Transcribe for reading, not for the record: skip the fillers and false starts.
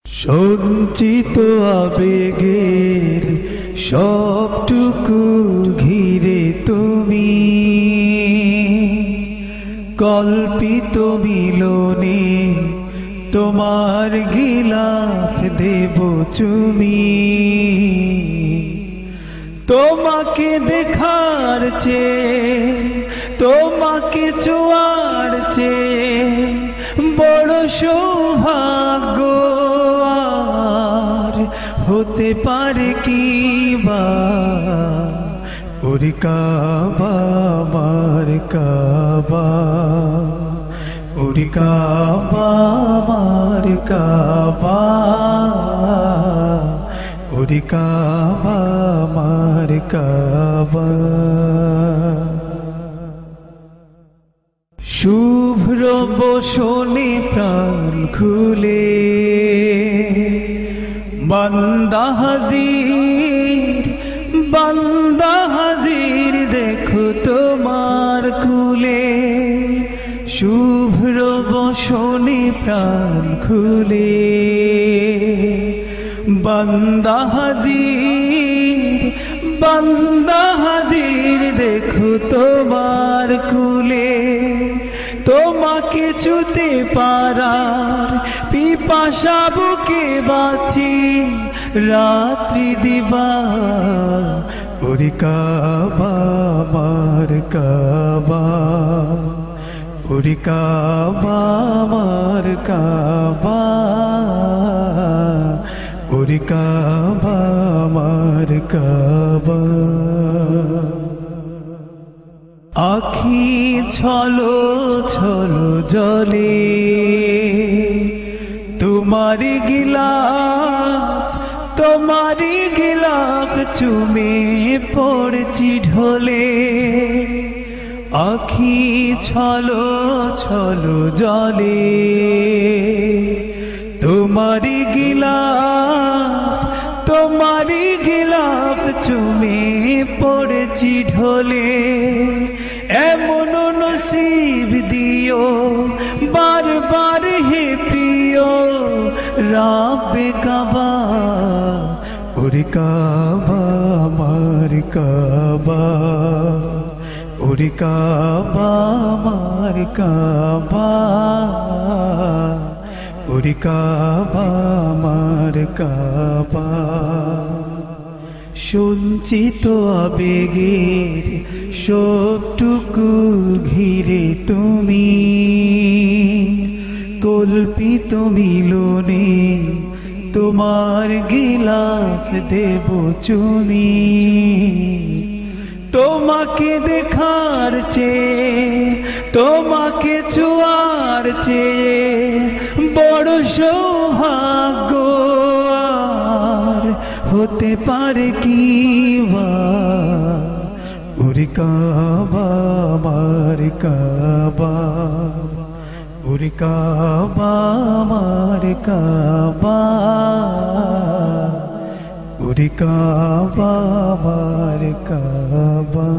সঞ্চিত আবেগের সবটুকু ঘিরে তুমি কল্পিত মিলনে তোমার গিলাফ দেব চুমি তোমাকে দেখার চেয়ে তোমাকে ছোঁয়ার চেয়ে বড় সৌভাগ্য আর হতে পারে কি বা ওরে কাবা আমার কাবা ওরে কাবা আমার কাবা ওরে কাবা আমার কাবা শুভ্র বসনে প্রাণ খুলে বান্দা হাজির দেখো তোমার কুলে শুভ্র বসনে প্রাণ খুলে বান্দা হাজির দেখো তোমার কুলে তোমাকে ছুতে পারার পিপাসা বুকে বাঁচি রাত্রি দিবা ওরে কাবা আমার কাবা ওরে কাবা আমার কাবা ওরে কাবা আমার কাবা আখি ছলো ছলো জলে তোমারি গিলাফ চুমে পড়ছি ঢলে আখি ছলো ছলো জলে তোমারি গিলাফ চুমে পড়ছি ঢলে এমন নসিব দিও বারবার হে প্রিয় রাব্বে কাবা ওরে কাবা আমার কাবা ওরে কাবা আমার কাবা ওরে কাবা আমার কাবা সঞ্চিত আবেগের সবটুকু ঘিরে তুমি কল্পিত মিলনে তোমার গিলাফ দেব চুমি তোমাকে দেখার চেয়ে তোমাকে ছোঁয়ার চেয়ে বড় সৌভাগ্য আর হতে পারে কি বা ওরে কাবা আমার কাবা ওরে কাবা আমার কাবা ওরে কাবা আমার কাবা